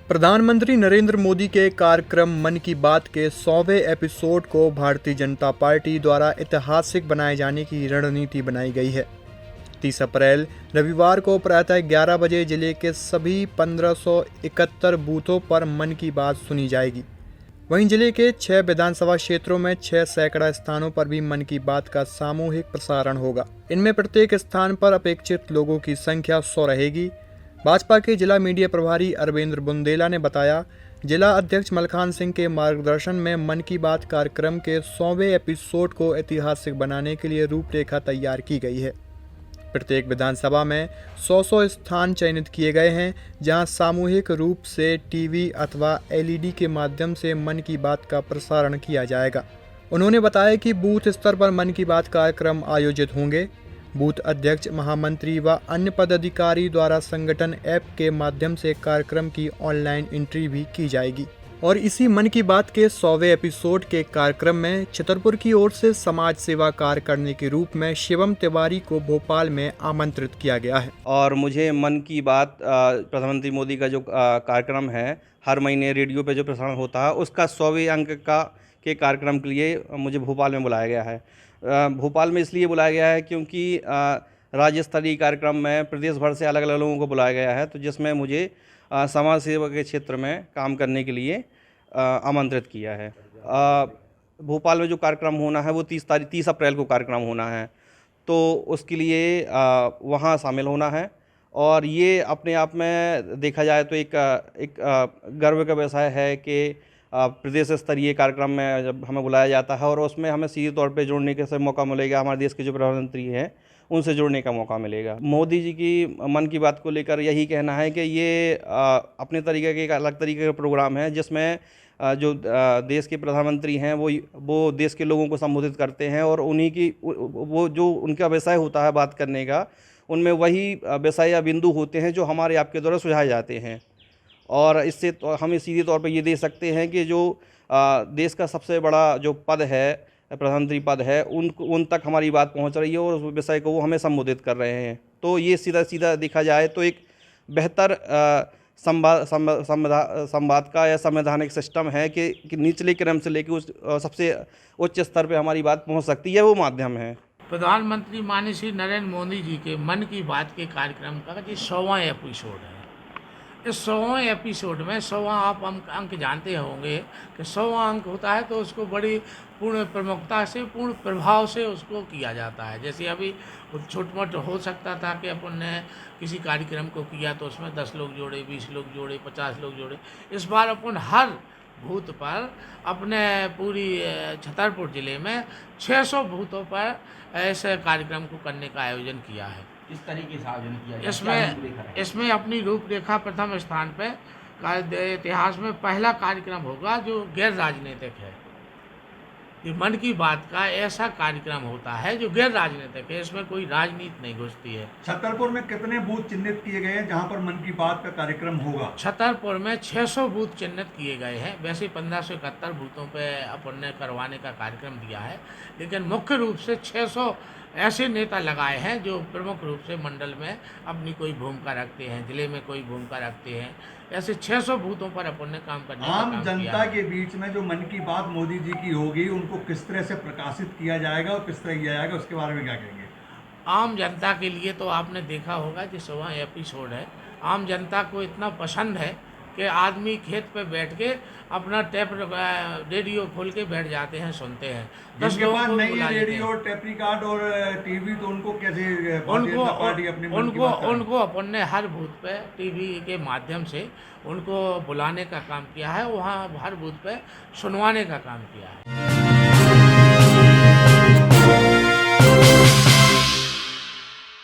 प्रधानमंत्री नरेंद्र मोदी के कार्यक्रम मन की बात के 100वें एपिसोड को भारतीय जनता पार्टी द्वारा ऐतिहासिक बनाए जाने की रणनीति बनाई गई है। 30 अप्रैल रविवार को प्रातः 11 बजे जिले के सभी 1571 बूथों पर मन की बात सुनी जाएगी। वहीं जिले के 6 विधानसभा क्षेत्रों में 6 सैकड़ा स्थानों पर भी मन की बात का सामूहिक प्रसारण होगा। इनमें प्रत्येक स्थान पर अपेक्षित लोगों की संख्या 100 रहेगी। भाजपा के जिला मीडिया प्रभारी अरविंद बुंदेला ने बताया, जिला अध्यक्ष मलखान सिंह के मार्गदर्शन में मन की बात कार्यक्रम के 100वें एपिसोड को ऐतिहासिक बनाने के लिए रूपरेखा तैयार की गई है। प्रत्येक विधानसभा में 100 स्थान चयनित किए गए हैं, जहां सामूहिक रूप से टीवी अथवा एलईडी के माध्यम से मन की बात का प्रसारण किया जाएगा। उन्होंने बताया कि बूथ स्तर पर मन की बात कार्यक्रम आयोजित होंगे। बूथ अध्यक्ष, महामंत्री व अन्य पदाधिकारी द्वारा संगठन ऐप के माध्यम से कार्यक्रम की ऑनलाइन एंट्री भी की जाएगी। और इसी मन की बात के 100वें एपिसोड के कार्यक्रम में छतरपुर की ओर से समाज सेवा कार्य करने के रूप में शिवम तिवारी को भोपाल में आमंत्रित किया गया है। और मुझे मन की बात प्रधानमंत्री मोदी का जो कार्यक्रम है, हर महीने रेडियो पे जो प्रसारण होता है, उसका 100वें अंक के कार्यक्रम के लिए मुझे भोपाल में बुलाया गया है। भोपाल में इसलिए बुलाया गया है क्योंकि राज्य स्तरीय कार्यक्रम में प्रदेश भर से अलग अलग लोगों को बुलाया गया है, तो जिसमें मुझे समाज सेवा के क्षेत्र में काम करने के लिए आमंत्रित किया है। भोपाल में जो कार्यक्रम होना है वो 30 अप्रैल को कार्यक्रम होना है, तो उसके लिए वहाँ शामिल होना है। और ये अपने आप में देखा जाए तो एक गर्व का विषय है कि प्रदेश स्तरीय कार्यक्रम में जब हमें बुलाया जाता है और उसमें हमें सीधे तौर पे जुड़ने के मौका मिलेगा। हमारे देश के जो प्रधानमंत्री हैं उनसे जुड़ने का मौका मिलेगा। मोदी जी की मन की बात को लेकर यही कहना है कि ये अपने तरीके के एक अलग तरीके का प्रोग्राम है, जिसमें जो देश के प्रधानमंत्री हैं वो देश के लोगों को संबोधित करते हैं और उन्हीं की वो जो उनका विषय होता है बात करने का, उनमें वही विषय या बिंदु होते हैं जो हमारे आपके द्वारा सुझाए जाते हैं। और इससे तो हम सीधे तौर पर ये दे सकते हैं कि जो देश का सबसे बड़ा जो पद है, प्रधानमंत्री पद है, उन तक हमारी बात पहुंच रही है और उस विषय को वो हमें संबोधित कर रहे हैं। तो ये सीधा देखा जाए तो एक बेहतर संवाद का या संवैधानिक सिस्टम है कि निचले क्रम से लेकर उस सबसे उच्च स्तर पे हमारी बात पहुंच सकती है, वो माध्यम है। प्रधानमंत्री माननीय श्री नरेंद्र मोदी जी के मन की बात के कार्यक्रम का ये 100वां एपिसोड है। इस 100वें एपिसोड में 100वां आप अंक जानते होंगे कि 100वां अंक होता है तो उसको बड़ी पूर्ण प्रमुखता से, पूर्ण प्रभाव से उसको किया जाता है। जैसे अभी छोट मोट हो सकता था कि अपन ने किसी कार्यक्रम को किया तो उसमें 10 लोग जोड़े, 20 लोग जोड़े, 50 लोग जोड़े। इस बार अपन हर बूथ पर अपने पूरी छतरपुर ज़िले में 600 बूथों पर ऐसे कार्यक्रम को करने का आयोजन किया है। इस तरीके से आयोजन किया इसमें अपनी रूपरेखा प्रथम स्थान पे इतिहास में पहला कार्यक्रम होगा जो गैर राजनीतिक है। ये मन की बात का ऐसा कार्यक्रम होता है जो गैर राजनीतिक है, इसमें कोई राजनीति नहीं घुसती है। छतरपुर में कितने बूथ चिन्हित किए गए हैं जहां पर मन की बात का कार्यक्रम होगा? छतरपुर में 600 बूथ चिन्हित किए गए हैं। वैसे 1571 बूथों पे अपन ने करवाने का कार्यक्रम दिया है, लेकिन मुख्य रूप से 600 ऐसे नेता लगाए हैं जो प्रमुख रूप से मंडल में अपनी कोई भूमिका रखते हैं, जिले में कोई भूमिका रखते हैं। ऐसे 600 बूथों पर अपन ने काम करने का काम किया है। आम जनता के बीच में जो मन की बात मोदी जी की होगी, उनको किस तरह से प्रकाशित किया जाएगा और किस तरह किया जाएगा, उसके बारे में क्या कहेंगे? आम जनता के लिए तो आपने देखा होगा कि 100वां एपिसोड है। आम जनता को इतना पसंद है कि आदमी खेत पे बैठ के अपना टेप रेडियो खोल के बैठ जाते हैं, सुनते हैं। 10 लोगों को नहीं बुला है लेते रेडियो, टेप रिकॉर्ड और टीवी, तो उनको कैसे उनको अपन ने हर बूथ पे टीवी के माध्यम से उनको बुलाने का काम किया है, वहाँ हर बूथ पे सुनवाने का काम किया है।